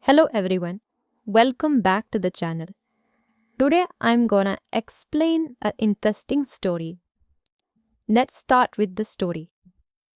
Hello everyone, welcome back to the channel. Today I'm gonna explain an interesting story. Let's start with the story.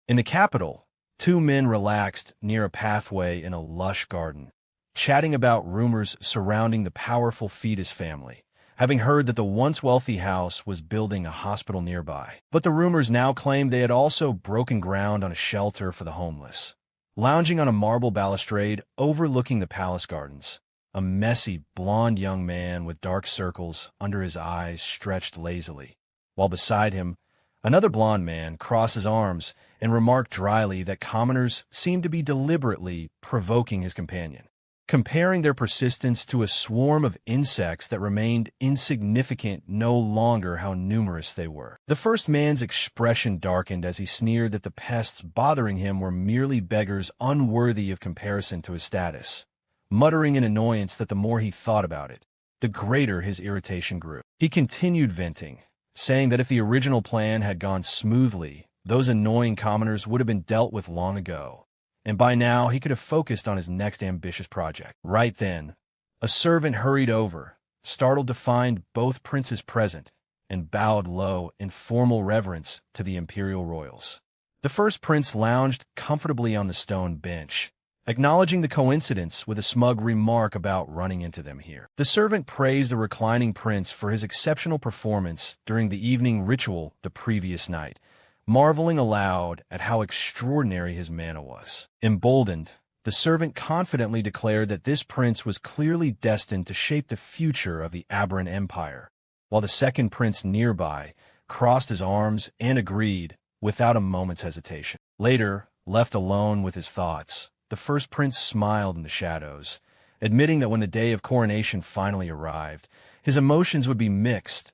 In the capital, two men relaxed near a pathway in a lush garden, chatting about rumors surrounding the powerful fetus family, having heard that the once wealthy house was building a hospital nearby. But the rumors now claimed they had also broken ground on a shelter for the homeless. Lounging on a marble balustrade overlooking the palace gardens, a messy, blond young man with dark circles under his eyes stretched lazily, while beside him, another blond man crossed his arms and remarked dryly that commoners seemed to be deliberately provoking his companion, comparing their persistence to a swarm of insects that remained insignificant no longer how numerous they were. The first man's expression darkened as he sneered that the pests bothering him were merely beggars unworthy of comparison to his status, muttering in annoyance that the more he thought about it, the greater his irritation grew. He continued venting, saying that if the original plan had gone smoothly, those annoying commoners would have been dealt with long ago, and by now he could have focused on his next ambitious project. Right then, a servant hurried over, startled to find both princes present, and bowed low in formal reverence to the imperial royals. The first prince lounged comfortably on the stone bench, acknowledging the coincidence with a smug remark about running into them here. The servant praised the reclining prince for his exceptional performance during the evening ritual the previous night, marveling aloud at how extraordinary his mana was. Emboldened, the servant confidently declared that this prince was clearly destined to shape the future of the Aberrant Empire, while the second prince nearby crossed his arms and agreed without a moment's hesitation. Later, left alone with his thoughts, the first prince smiled in the shadows, admitting that when the day of coronation finally arrived, his emotions would be mixed,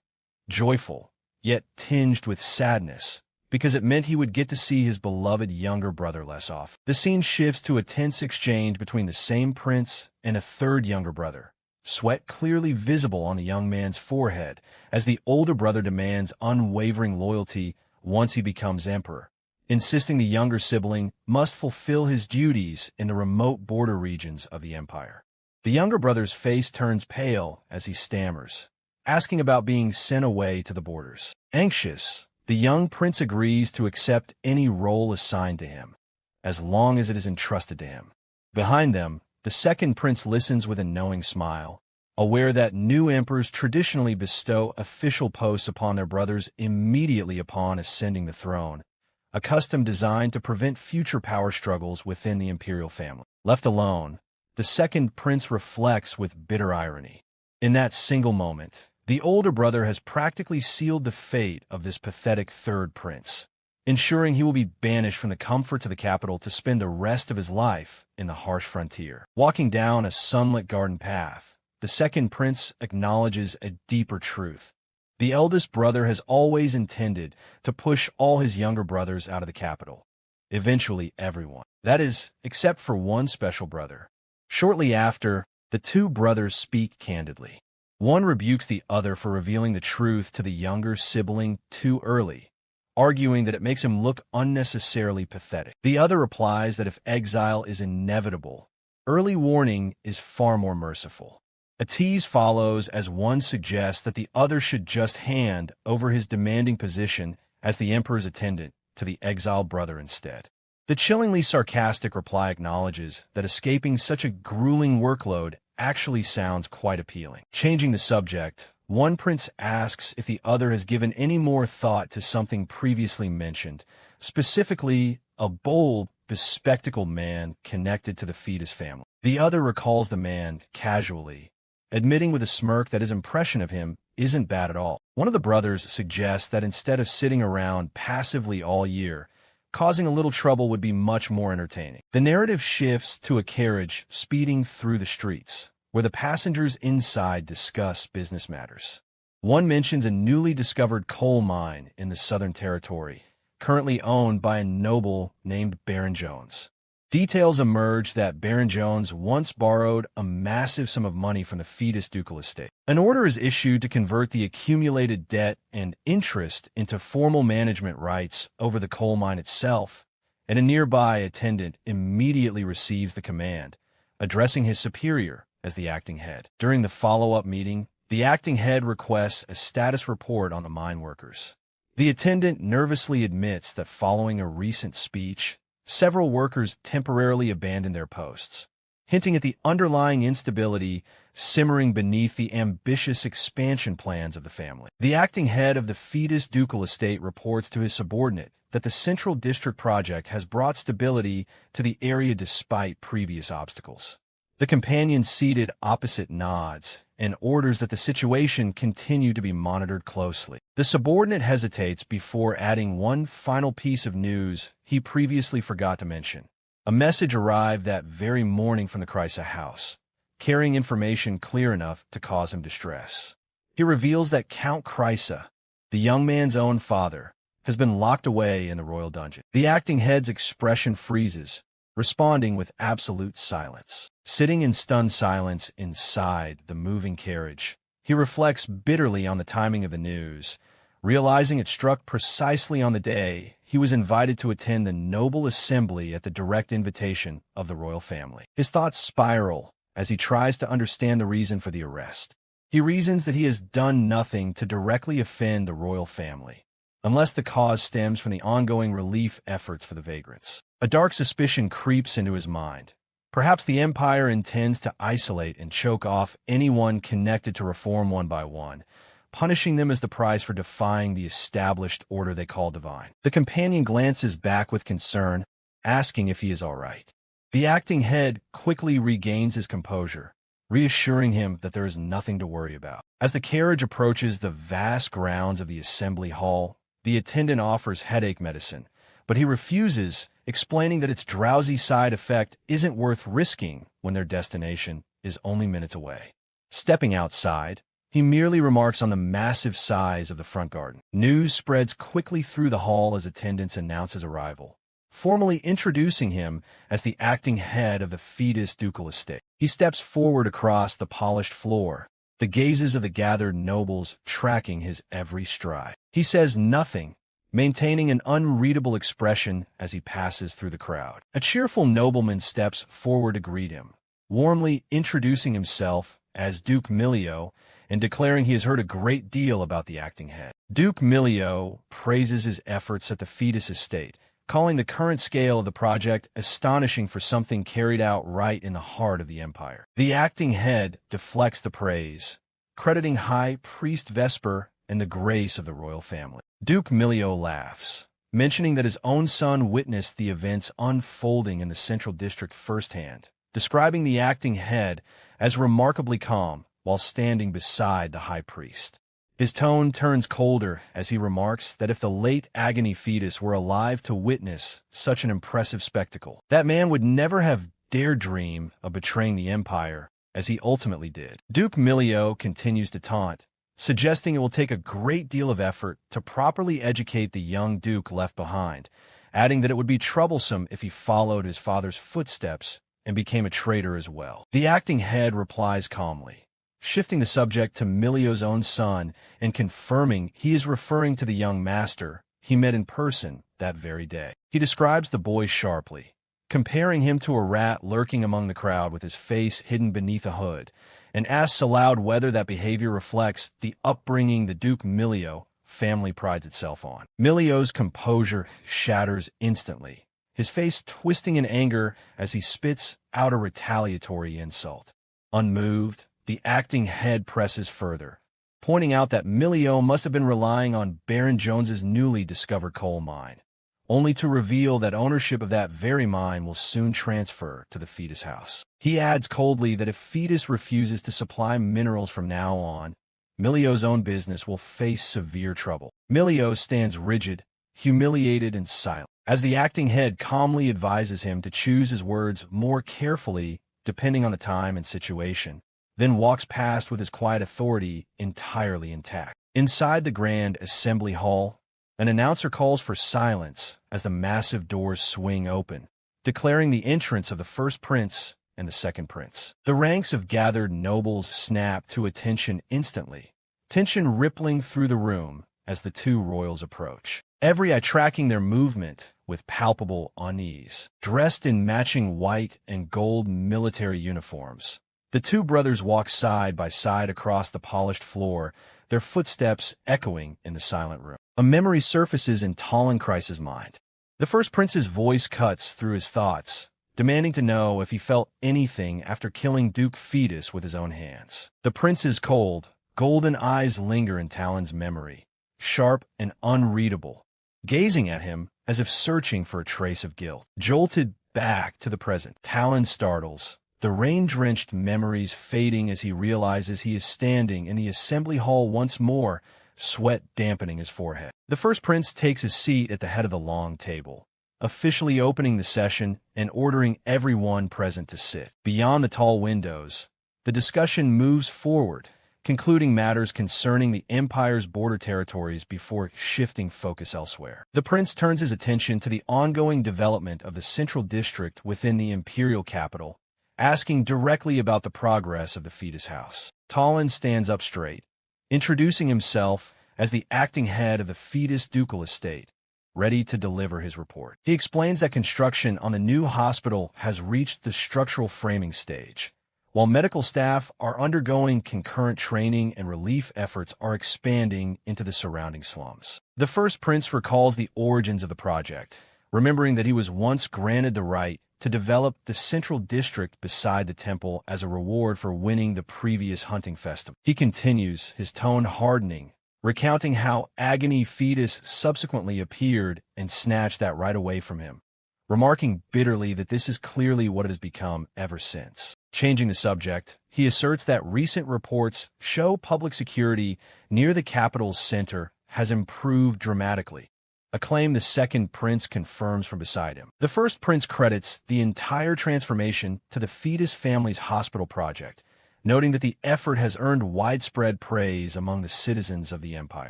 joyful, yet tinged with sadness, because it meant he would get to see his beloved younger brother less often. The scene shifts to a tense exchange between the same prince and a third younger brother, sweat clearly visible on the young man's forehead as the older brother demands unwavering loyalty once he becomes emperor, insisting the younger sibling must fulfill his duties in the remote border regions of the empire. The younger brother's face turns pale as he stammers, asking about being sent away to the borders. Anxious, the young prince agrees to accept any role assigned to him, as long as it is entrusted to him. Behind them, the second prince listens with a knowing smile, aware that new emperors traditionally bestow official posts upon their brothers immediately upon ascending the throne, a custom designed to prevent future power struggles within the imperial family. Left alone, the second prince reflects with bitter irony. In that single moment, the older brother has practically sealed the fate of this pathetic third prince, ensuring he will be banished from the comforts of the capital to spend the rest of his life in the harsh frontier. Walking down a sunlit garden path, the second prince acknowledges a deeper truth. The eldest brother has always intended to push all his younger brothers out of the capital, eventually everyone. That is, except for one special brother. Shortly after, the two brothers speak candidly. One rebukes the other for revealing the truth to the younger sibling too early, arguing that it makes him look unnecessarily pathetic. The other replies that if exile is inevitable, early warning is far more merciful. A tease follows as one suggests that the other should just hand over his demanding position as the emperor's attendant to the exiled brother instead. The chillingly sarcastic reply acknowledges that escaping such a grueling workload actually sounds quite appealing. Changing the subject, one prince asks if the other has given any more thought to something previously mentioned, specifically a bold, bespectacled man connected to the fetus family. The other recalls the man casually, admitting with a smirk that his impression of him isn't bad at all. One of the brothers suggests that instead of sitting around passively all year, causing a little trouble would be much more entertaining. The narrative shifts to a carriage speeding through the streets, where the passengers inside discuss business matters. One mentions a newly discovered coal mine in the Southern Territory, currently owned by a noble named Baron Jones. Details emerge that Baron Jones once borrowed a massive sum of money from the fetus ducal estate. An order is issued to convert the accumulated debt and interest into formal management rights over the coal mine itself, and a nearby attendant immediately receives the command, addressing his superior as the acting head. During the follow-up meeting, the acting head requests a status report on the mine workers. The attendant nervously admits that following a recent speech, several workers temporarily abandoned their posts, hinting at the underlying instability simmering beneath the ambitious expansion plans of the family. The acting head of the fetus ducal estate reports to his subordinate that the Central District project has brought stability to the area despite previous obstacles. The companion seated opposite nods and orders that the situation continue to be monitored closely. The subordinate hesitates before adding one final piece of news he previously forgot to mention. A message arrived that very morning from the Krysa house, carrying information clear enough to cause him distress. He reveals that Count Krysa, the young man's own father, has been locked away in the royal dungeon. The acting head's expression freezes, responding with absolute silence. Sitting in stunned silence inside the moving carriage, he reflects bitterly on the timing of the news, realizing it struck precisely on the day he was invited to attend the noble assembly at the direct invitation of the royal family. His thoughts spiral as he tries to understand the reason for the arrest. He reasons that he has done nothing to directly offend the royal family, unless the cause stems from the ongoing relief efforts for the vagrants. A dark suspicion creeps into his mind. Perhaps the Empire intends to isolate and choke off anyone connected to reform one by one, punishing them as the price for defying the established order they call divine. The companion glances back with concern, asking if he is all right. The acting head quickly regains his composure, reassuring him that there is nothing to worry about. As the carriage approaches the vast grounds of the assembly hall, the attendant offers headache medicine, but he refuses, explaining that its drowsy side effect isn't worth risking when their destination is only minutes away. Stepping outside, he merely remarks on the massive size of the front garden. News spreads quickly through the hall as attendants announce his arrival, formally introducing him as the acting head of the fetus ducal estate. He steps forward across the polished floor, the gazes of the gathered nobles tracking his every stride. He says nothing, maintaining an unreadable expression as he passes through the crowd. A cheerful nobleman steps forward to greet him, warmly introducing himself as Duke Milio and declaring he has heard a great deal about the acting head. Duke Milio praises his efforts at the fetus estate, calling the current scale of the project astonishing for something carried out right in the heart of the empire. The acting head deflects the praise, crediting High Priest Vesper and the grace of the royal family. Duke Milio laughs, mentioning that his own son witnessed the events unfolding in the Central District firsthand, describing the acting head as remarkably calm while standing beside the high priest. His tone turns colder as he remarks that if the late agony fetus were alive to witness such an impressive spectacle, that man would never have dared dream of betraying the empire as he ultimately did. Duke Milio continues to taunt, suggesting it will take a great deal of effort to properly educate the young duke left behind, adding that it would be troublesome if he followed his father's footsteps and became a traitor as well. The acting head replies calmly, shifting the subject to Milio's own son and confirming he is referring to the young master he met in person that very day. He describes the boy sharply, comparing him to a rat lurking among the crowd with his face hidden beneath a hood, and asks aloud whether that behavior reflects the upbringing the Duke Milio family prides itself on. Milio's composure shatters instantly, his face twisting in anger as he spits out a retaliatory insult. Unmoved, the acting head presses further, pointing out that Milio must have been relying on Baron Jones's newly discovered coal mine, only to reveal that ownership of that very mine will soon transfer to the fetus house. He adds coldly that if fetus refuses to supply minerals from now on, Milio's own business will face severe trouble. Milio stands rigid, humiliated, and silent, as the acting head calmly advises him to choose his words more carefully depending on the time and situation, then walks past with his quiet authority entirely intact. Inside the grand assembly hall, an announcer calls for silence as the massive doors swing open, declaring the entrance of the first prince and the second prince. The ranks of gathered nobles snap to attention instantly, tension rippling through the room as the two royals approach, every eye tracking their movement with palpable unease. Dressed in matching white and gold military uniforms, the two brothers walk side by side across the polished floor, their footsteps echoing in the silent room. A memory surfaces in Talenkreis's mind. The first prince's voice cuts through his thoughts, demanding to know if he felt anything after killing Duke Fetus with his own hands. The prince's cold, golden eyes linger in Talon's memory, sharp and unreadable, gazing at him as if searching for a trace of guilt. Jolted back to the present, Talon startles, the rain-drenched memories fading as he realizes he is standing in the assembly hall once more, sweat dampening his forehead. The first prince takes his seat at the head of the long table, officially opening the session and ordering everyone present to sit. Beyond the tall windows, the discussion moves forward, concluding matters concerning the Empire's border territories before shifting focus elsewhere. The prince turns his attention to the ongoing development of the central district within the imperial capital, asking directly about the progress of the Fetus House. Talon stands up straight, introducing himself as the acting head of the Fetus Ducal Estate, ready to deliver his report. He explains that construction on the new hospital has reached the structural framing stage, while medical staff are undergoing concurrent training and relief efforts are expanding into the surrounding slums. The first prince recalls the origins of the project, remembering that he was once granted the right to develop the central district beside the temple as a reward for winning the previous hunting festival. He continues, his tone hardening, recounting how Agony Fetus subsequently appeared and snatched that right away from him, remarking bitterly that this is clearly what it has become ever since. Changing the subject, he asserts that recent reports show public security near the capital's center has improved dramatically, a claim the second prince confirms from beside him. The first prince credits the entire transformation to the Fetus family's hospital project, noting that the effort has earned widespread praise among the citizens of the Empire.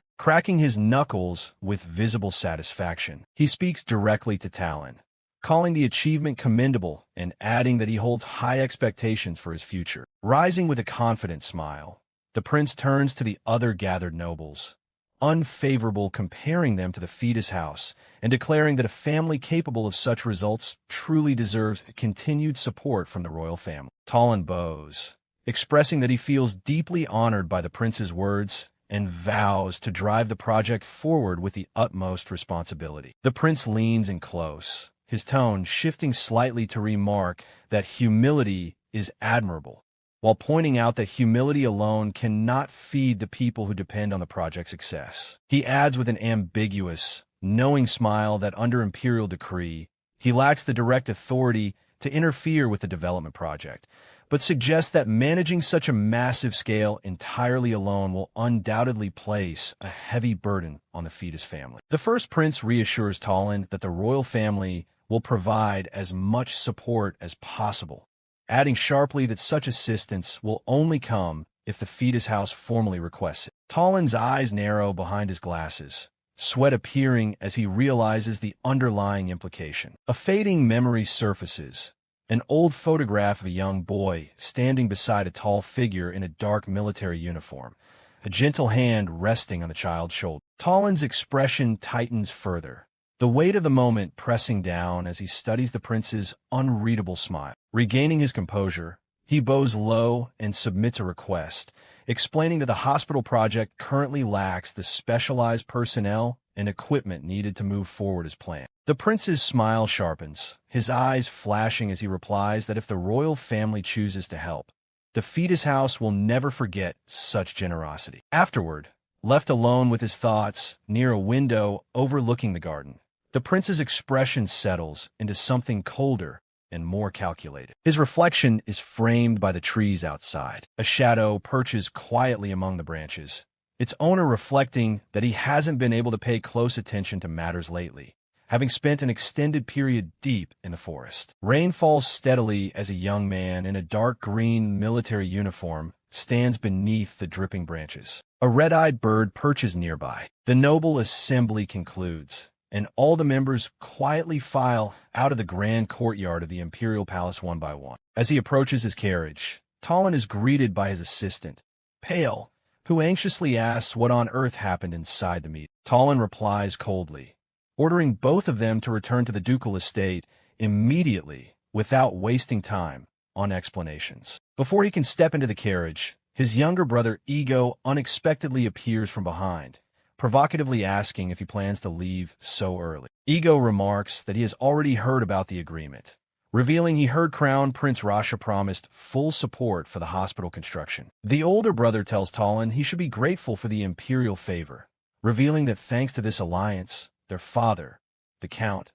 Cracking his knuckles with visible satisfaction, he speaks directly to Talon, calling the achievement commendable and adding that he holds high expectations for his future. Rising with a confident smile, the prince turns to the other gathered nobles, unfavorable comparing them to the Fetus House, and declaring that a family capable of such results truly deserves continued support from the royal family. Talon bows, expressing that he feels deeply honored by the prince's words and vows to drive the project forward with the utmost responsibility. The prince leans in close, his tone shifting slightly to remark that humility is admirable, while pointing out that humility alone cannot feed the people who depend on the project's success. He adds with an ambiguous, knowing smile that under imperial decree, he lacks the direct authority to interfere with the development project, but suggests that managing such a massive scale entirely alone will undoubtedly place a heavy burden on the Fetus family. The first prince reassures Talon that the royal family will provide as much support as possible, adding sharply that such assistance will only come if the Fetus House formally requests it. Talon's eyes narrow behind his glasses, sweat appearing as he realizes the underlying implication. A fading memory surfaces, an old photograph of a young boy standing beside a tall figure in a dark military uniform, a gentle hand resting on the child's shoulder. Talon's expression tightens further, the weight of the moment pressing down as he studies the prince's unreadable smile. Regaining his composure, he bows low and submits a request, explaining that the hospital project currently lacks the specialized personnel and equipment needed to move forward as planned. The prince's smile sharpens, his eyes flashing as he replies that if the royal family chooses to help, the Fetus House will never forget such generosity. Afterward, left alone with his thoughts near a window overlooking the garden, the prince's expression settles into something colder and more calculated. His reflection is framed by the trees outside. A shadow perches quietly among the branches, its owner reflecting that he hasn't been able to pay close attention to matters lately, having spent an extended period deep in the forest. Rain falls steadily as a young man in a dark green military uniform stands beneath the dripping branches. A red-eyed bird perches nearby. The noble assembly concludes, and all the members quietly file out of the grand courtyard of the imperial palace one by one. As he approaches his carriage, Talon is greeted by his assistant, Pale, who anxiously asks what on earth happened inside the meeting. Talon replies coldly, ordering both of them to return to the ducal estate immediately without wasting time on explanations. Before he can step into the carriage, his younger brother Ego unexpectedly appears from behind, provocatively asking if he plans to leave so early. Ego remarks that he has already heard about the agreement, revealing he heard Crown Prince Rasha promised full support for the hospital construction. The older brother tells Talon he should be grateful for the imperial favor, revealing that thanks to this alliance, their father, the Count,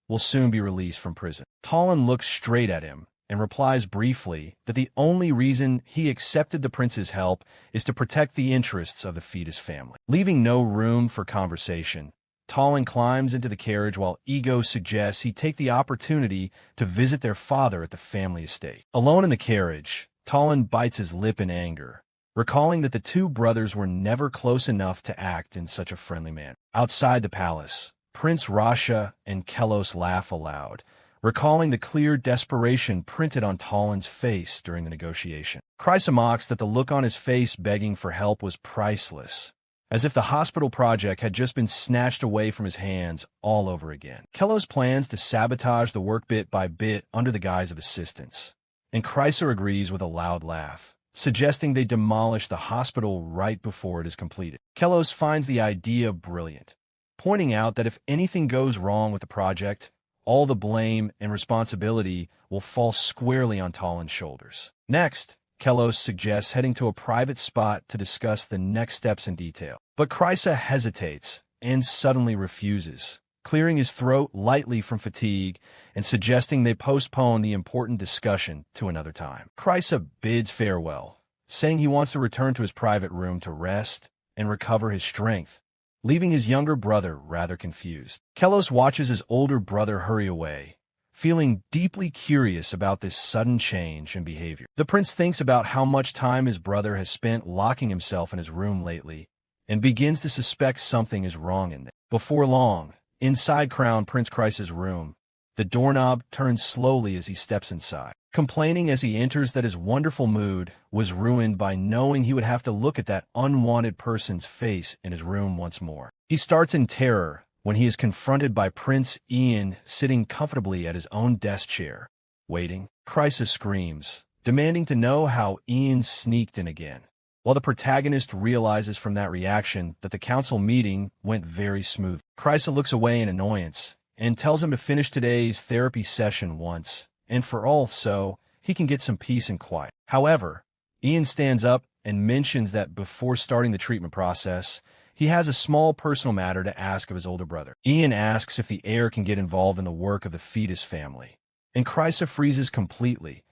will soon be released from prison. Talon looks straight at him and replies briefly that the only reason he accepted the prince's help is to protect the interests of the fetus family. Leaving no room for conversation, Talon climbs into the carriage while Ego suggests he take the opportunity to visit their father at the family estate. Alone in the carriage, Talon bites his lip in anger, recalling that the two brothers were never close enough to act in such a friendly manner. Outside the palace, Prince Rasha and Kelos laugh aloud, recalling the clear desperation printed on Talon's face during the negotiation. Chrysa mocks that the look on his face begging for help was priceless, as if the hospital project had just been snatched away from his hands all over again. Kelos plans to sabotage the work bit by bit under the guise of assistance, and Chrysa agrees with a loud laugh, suggesting they demolish the hospital right before it is completed. Kelos finds the idea brilliant, pointing out that if anything goes wrong with the project, all the blame and responsibility will fall squarely on Talon's shoulders. Next, Kelos suggests heading to a private spot to discuss the next steps in detail. But Chrysa hesitates and suddenly refuses, clearing his throat lightly from fatigue and suggesting they postpone the important discussion to another time. Chrysa bids farewell, saying he wants to return to his private room to rest and recover his strength, leaving his younger brother rather confused. Kelos watches his older brother hurry away, feeling deeply curious about this sudden change in behavior. The prince thinks about how much time his brother has spent locking himself in his room lately and begins to suspect something is wrong in there. Before long, inside Crown Prince Chrysa's room, the doorknob turns slowly as he steps inside, complaining as he enters that his wonderful mood was ruined by knowing he would have to look at that unwanted person's face in his room once more. He starts in terror when he is confronted by Prince Ian sitting comfortably at his own desk chair, waiting. Chrysa screams, demanding to know how Ian sneaked in again, while the protagonist realizes from that reaction that the council meeting went very smooth. Chrysa looks away in annoyance and tells him to finish today's therapy session once and for all so he can get some peace and quiet. However, Ian stands up and mentions that before starting the treatment process, he has a small personal matter to ask of his older brother. Ian asks if the heir can get involved in the work of the fetus family, and Chrysa freezes completely,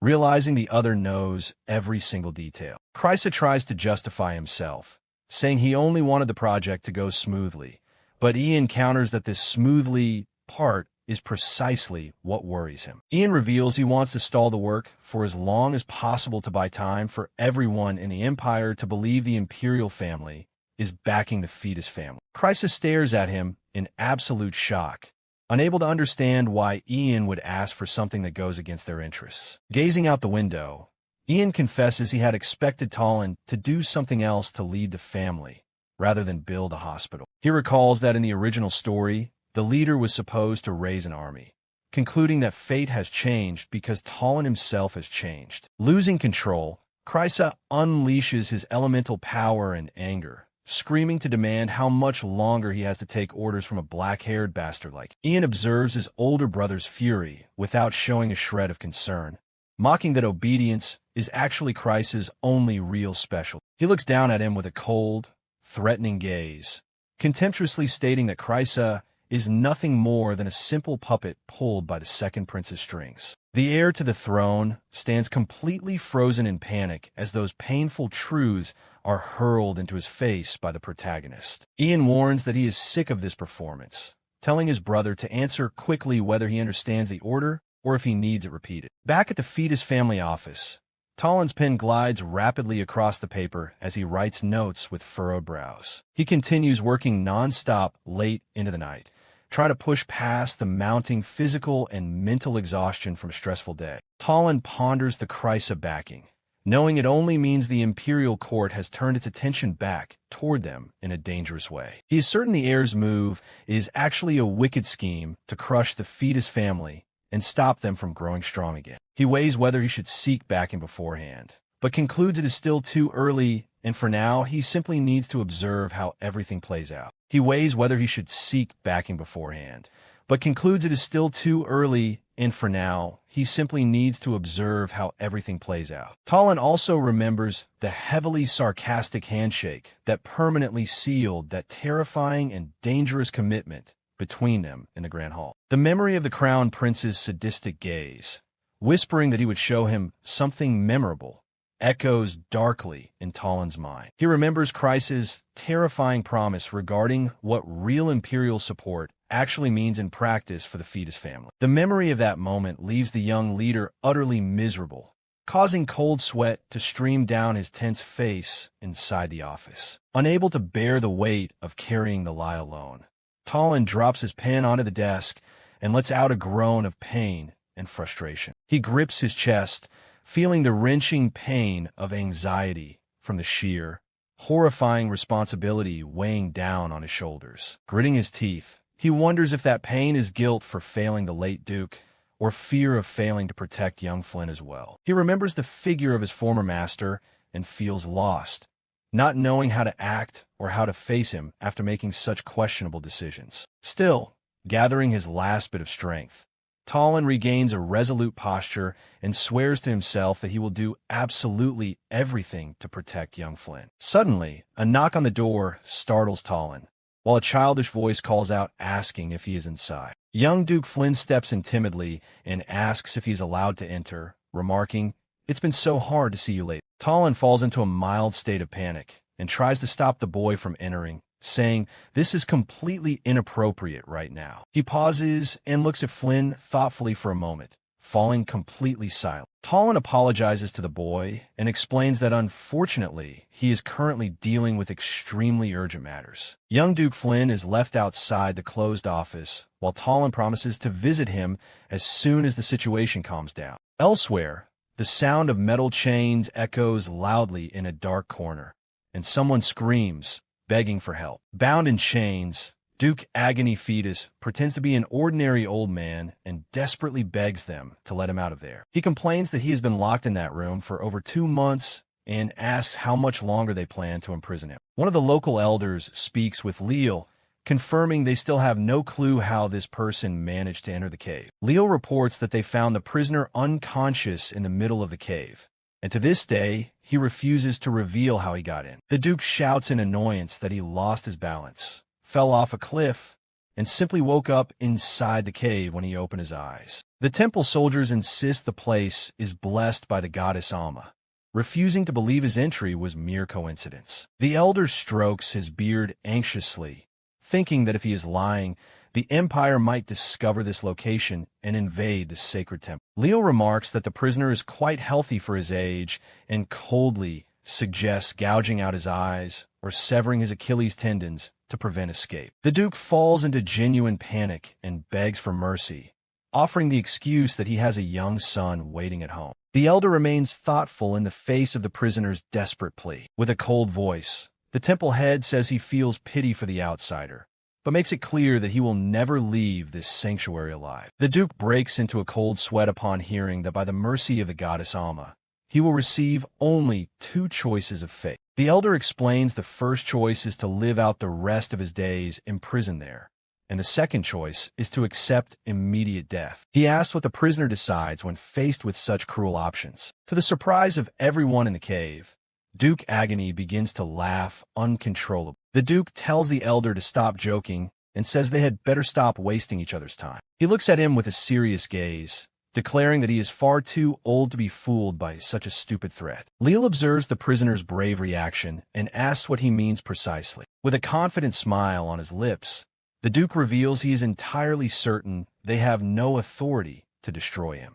realizing the other knows every single detail. Chrysa tries to justify himself, saying he only wanted the project to go smoothly, but Ian counters that this smoothly part is precisely what worries him. Ian reveals he wants to stall the work for as long as possible to buy time for everyone in the Empire to believe the imperial family is backing the fetus family. Chrysa stares at him in absolute shock, unable to understand why Ian would ask for something that goes against their interests. Gazing out the window, Ian confesses he had expected Talon to do something else to lead the family, rather than build a hospital. He recalls that in the original story, the leader was supposed to raise an army, concluding that fate has changed because Talon himself has changed. Losing control, Chrysa unleashes his elemental power and anger, screaming to demand how much longer he has to take orders from a black-haired bastard like him. Ian observes his older brother's fury without showing a shred of concern, mocking that obedience is actually Chrysa's only real specialty. He looks down at him with a cold, threatening gaze, contemptuously stating that Chrysa is nothing more than a simple puppet pulled by the second prince's strings. The heir to the throne stands completely frozen in panic as those painful truths are hurled into his face by the protagonist. Ian warns that he is sick of this performance, telling his brother to answer quickly whether he understands the order or if he needs it repeated. Back at the fetus family office, Talon's pen glides rapidly across the paper as he writes notes with furrowed brows. He continues working non-stop late into the night, trying to push past the mounting physical and mental exhaustion from a stressful day. Talon ponders the Chrysa backing, knowing it only means the imperial court has turned its attention back toward them in a dangerous way. He is certain the heir's move is actually a wicked scheme to crush the fetus family and stop them from growing strong again. He weighs whether he should seek backing beforehand, but concludes it is still too early, and for now, he simply needs to observe how everything plays out. He weighs whether he should seek backing beforehand, but concludes it is still too early, and for now, he simply needs to observe how everything plays out. Talon also remembers the heavily sarcastic handshake that permanently sealed that terrifying and dangerous commitment between them in the Grand Hall. The memory of the Crown Prince's sadistic gaze, whispering that he would show him something memorable, echoes darkly in Talon's mind. He remembers Chrysa's terrifying promise regarding what real imperial support actually means in practice for the fetus family. The memory of that moment leaves the young leader utterly miserable, causing cold sweat to stream down his tense face inside the office. Unable to bear the weight of carrying the lie alone, Talon drops his pen onto the desk and lets out a groan of pain and frustration. He grips his chest, feeling the wrenching pain of anxiety from the sheer, horrifying responsibility weighing down on his shoulders. Gritting his teeth, he wonders if that pain is guilt for failing the late Duke, or fear of failing to protect young Flynn as well. He remembers the figure of his former master and feels lost, not knowing how to act or how to face him after making such questionable decisions. Still, gathering his last bit of strength, Talon regains a resolute posture and swears to himself that he will do absolutely everything to protect young Flynn. Suddenly, a knock on the door startles Talon, while a childish voice calls out asking if he is inside. Young Duke Flynn steps in timidly and asks if he's allowed to enter, remarking, "It's been so hard to see you late." Talon falls into a mild state of panic and tries to stop the boy from entering, saying, "This is completely inappropriate right now." He pauses and looks at Flynn thoughtfully for a moment, falling completely silent. Talon apologizes to the boy and explains that unfortunately, he is currently dealing with extremely urgent matters. Young Duke Flynn is left outside the closed office, while Talon promises to visit him as soon as the situation calms down. Elsewhere, the sound of metal chains echoes loudly in a dark corner, and someone screams, begging for help. Bound in chains, Duke Agony Fetus pretends to be an ordinary old man and desperately begs them to let him out of there. He complains that he has been locked in that room for over 2 months and asks how much longer they plan to imprison him. One of the local elders speaks with Leal, confirming they still have no clue how this person managed to enter the cave. Leal reports that they found the prisoner unconscious in the middle of the cave, and to this day, he refuses to reveal how he got in. The Duke shouts in annoyance that he lost his balance, fell off a cliff, and simply woke up inside the cave when he opened his eyes. The temple soldiers insist the place is blessed by the goddess Alma, refusing to believe his entry was mere coincidence. The elder strokes his beard anxiously, thinking that if he is lying, the Empire might discover this location and invade the sacred temple. Leo remarks that the prisoner is quite healthy for his age and coldly suggests gouging out his eyes or severing his Achilles tendons to prevent escape. The Duke falls into genuine panic and begs for mercy, offering the excuse that he has a young son waiting at home. The elder remains thoughtful in the face of the prisoner's desperate plea. With a cold voice, the temple head says he feels pity for the outsider, but makes it clear that he will never leave this sanctuary alive. The Duke breaks into a cold sweat upon hearing that by the mercy of the goddess Alma, he will receive only 2 choices of fate. The elder explains the first choice is to live out the rest of his days imprisoned there, and the second choice is to accept immediate death. He asks what the prisoner decides when faced with such cruel options. To the surprise of everyone in the cave, Duke Agony begins to laugh uncontrollably. The Duke tells the elder to stop joking and says they had better stop wasting each other's time. He looks at him with a serious gaze, declaring that he is far too old to be fooled by such a stupid threat. Leal observes the prisoner's brave reaction and asks what he means precisely. With a confident smile on his lips, the Duke reveals he is entirely certain they have no authority to destroy him.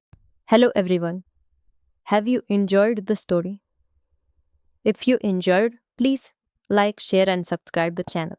Hello everyone. Have you enjoyed the story? If you enjoyed, please like, share and subscribe the channel.